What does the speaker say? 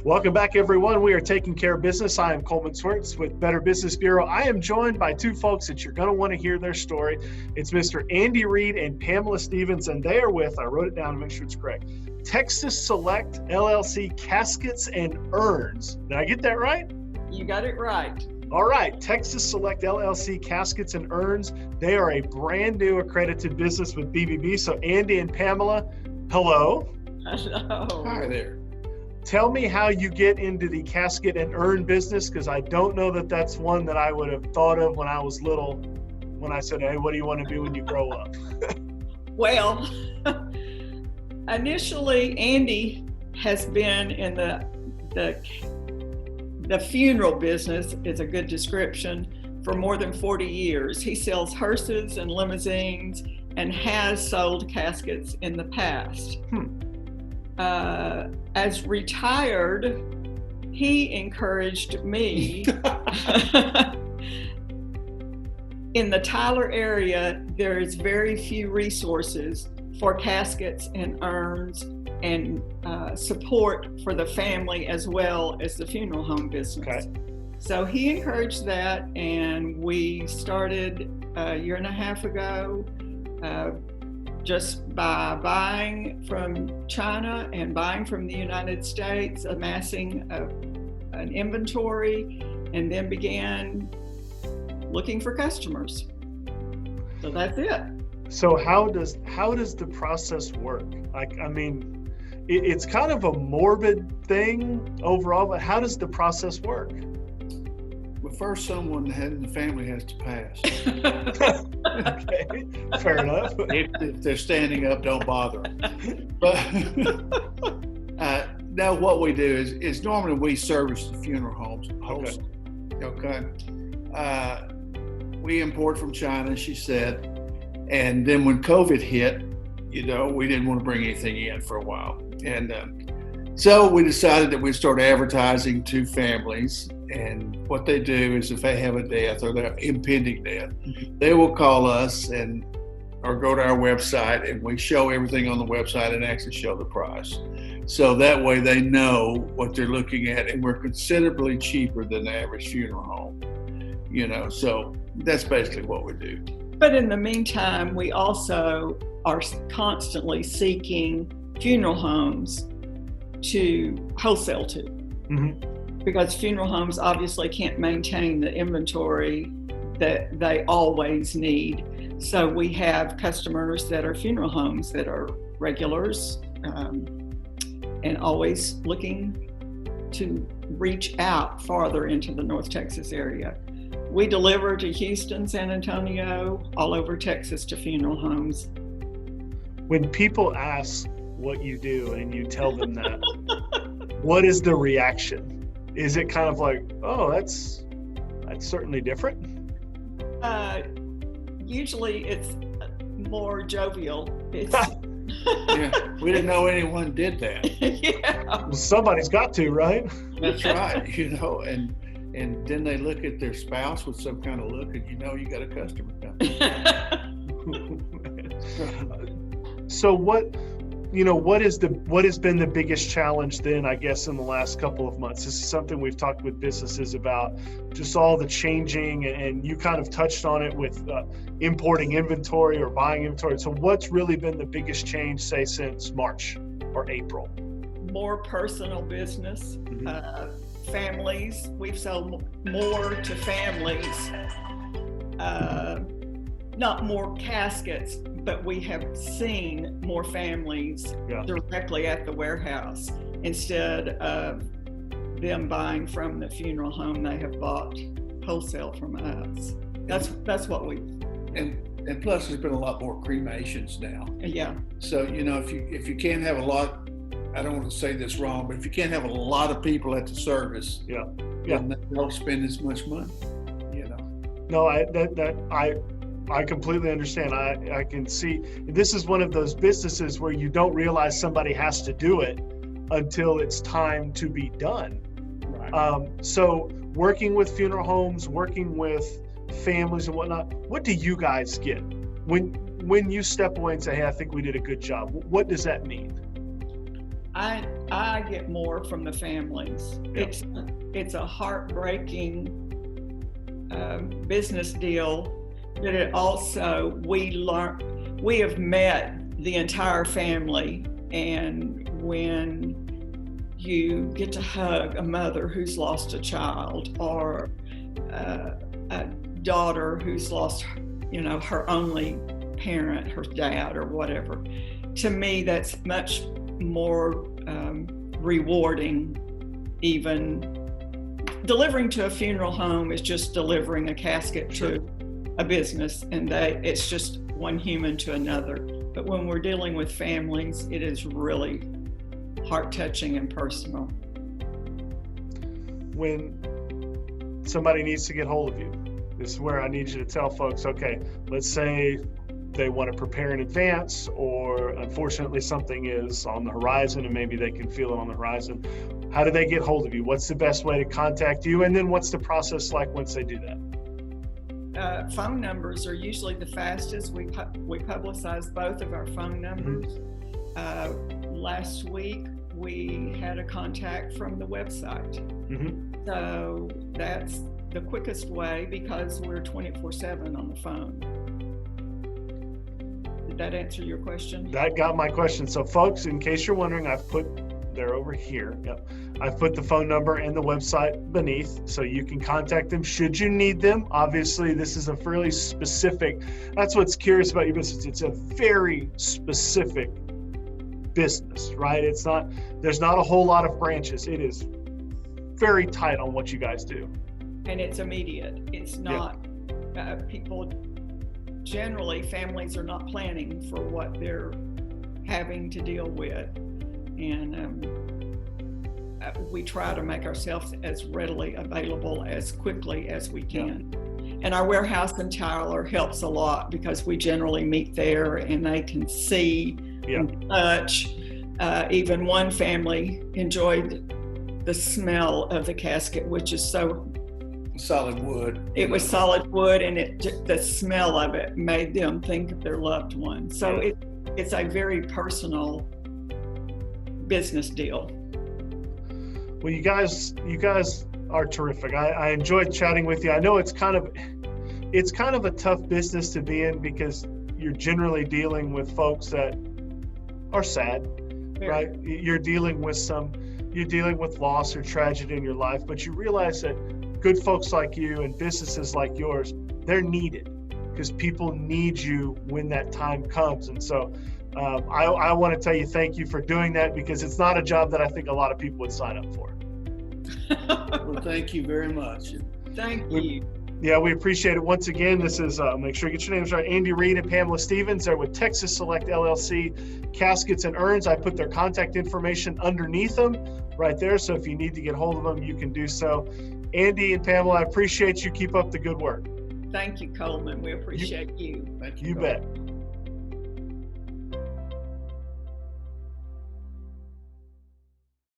Welcome back, everyone. We are taking care of business. I am Coleman Swartz with Better Business Bureau. I am joined by two folks that you're going to want to hear their story. It's Mr. Andy Reed and Pamela Stevens, and they are with, I wrote it down to make sure it's correct, Texas Select LLC Caskets and Urns. Did I get that right? You got it right. All right, Texas Select LLC Caskets and Urns. They are a brand new accredited business with BBB. So Andy and Pamela, hello. Hello. Hi there. Tell me how you get into the casket and urn business, because I don't know that that's one that I would have thought of when I was little, when I said, hey, what do you want to be when you grow up? Well, initially, Andy has been in the funeral business, is a good description, for more than 40 years. He sells hearses and limousines and has sold caskets in the past. As retired, he encouraged me. In the Tyler area, there's very few resources for caskets and urns and support for the family as well as the funeral home business. Okay. So he encouraged that, and we started a year and a half ago just by buying from China and buying from the United States, amassing an inventory, and then began looking for customers. So that's it. So how does the process work? It's kind of a morbid thing overall, but how does the process work? Well, first, someone in the family has to pass. Okay, fair enough. If they're standing up, don't bother them. But now what we do is normally we service the funeral homes. Okay. We import from China, she said, and then when COVID hit, we didn't want to bring anything in for a while, and so we decided that we'd start advertising to families. And what they do is, if they have a death or their impending death, they will call us or go to our website, and we show everything on the website and actually show the price. So that way they know what they're looking at, and we're considerably cheaper than the average funeral home. So that's basically what we do. But in the meantime, we also are constantly seeking funeral homes to wholesale to. Mm-hmm. Because funeral homes obviously can't maintain the inventory that they always need. So we have customers that are funeral homes that are regulars and always looking to reach out farther into the North Texas area. We deliver to Houston, San Antonio, all over Texas to funeral homes. When people ask what you do and you tell them that, what is the reaction? Is it kind of like, oh, that's certainly different? Usually it's more jovial. Yeah, we didn't know anyone did that. Yeah. Well, somebody's got to, right? That's right. And then they look at their spouse with some kind of look, and you got a customer coming. So what has been the biggest challenge then, I guess, in the last couple of months? This is something we've talked with businesses about, just all the changing, and you kind of touched on it with importing inventory or buying inventory. So what's really been the biggest change, say, since March or April? More personal business. Mm-hmm. Families, we've sold more to families, not more caskets, but we have seen more families directly at the warehouse instead of them buying from the funeral home. They have bought wholesale from us. That's what we. And plus, there's been a lot more cremations now. Yeah. So if you can't have a lot, I don't want to say this wrong, but if you can't have a lot of people at the service, then they don't spend as much money. No, I completely understand. I can see this is one of those businesses where you don't realize somebody has to do it until it's time to be done. Right. So working with funeral homes, working with families and whatnot, what do you guys get when you step away and say, hey, I think we did a good job? What does that mean? I get more from the families. Yep. It's a heartbreaking business deal, but it also, we have met the entire family, and when you get to hug a mother who's lost a child, or a daughter who's lost, her only parent, her dad or whatever, to me that's much more rewarding. Even delivering to a funeral home is just delivering a casket to a business, and it's just one human to another. But when we're dealing with families, it is really heart-touching and personal. When somebody needs to get hold of you, this is where I need you to tell folks, okay, let's say they want to prepare in advance, or unfortunately something is on the horizon and maybe they can feel it on the horizon. How do they get hold of you? What's the best way to contact you? And then what's the process like once they do that? Phone numbers are usually the fastest. We publicize both of our phone numbers. Last week we had a contact from the website. So that's the quickest way, because we're 24/7 on the phone. Did that answer your question? That got my question. So folks, in case you're wondering, they're over here. Yep. I've put the phone number and the website beneath, so you can contact them should you need them. Obviously, this is a fairly specific, that's what's curious about your business. It's a very specific business, right? There's not a whole lot of branches. It is very tight on what you guys do. And it's immediate. It's not, people, generally families are not planning for what they're having to deal with. And we try to make ourselves as readily available as quickly as we can. And our warehouse in Tyler helps a lot, because we generally meet there and they can see and touch. Even one family enjoyed the smell of the casket, which is so solid wood. It was solid wood, and the smell of it made them think of their loved one. So it's a very personal business deal. Well, you guys are terrific. I enjoyed chatting with you. I know it's kind of a tough business to be in, because you're generally dealing with folks that are sad, right? You're dealing with loss or tragedy in your life, but you realize that good folks like you and businesses like yours, they're needed, because people need you when that time comes. And so I want to tell you thank you for doing that, because it's not a job that I think a lot of people would sign up for. Well, thank you very much. Thank you. Yeah, we appreciate it. Once again, this is, make sure you get your names right, Andy Reed and Pamela Stevens. They're with Texas Select LLC Caskets and Urns. I put their contact information underneath them right there, so if you need to get hold of them, you can do so. Andy and Pamela, I appreciate you. Keep up the good work. Thank you, Coleman. We appreciate you. Thank you. You bet.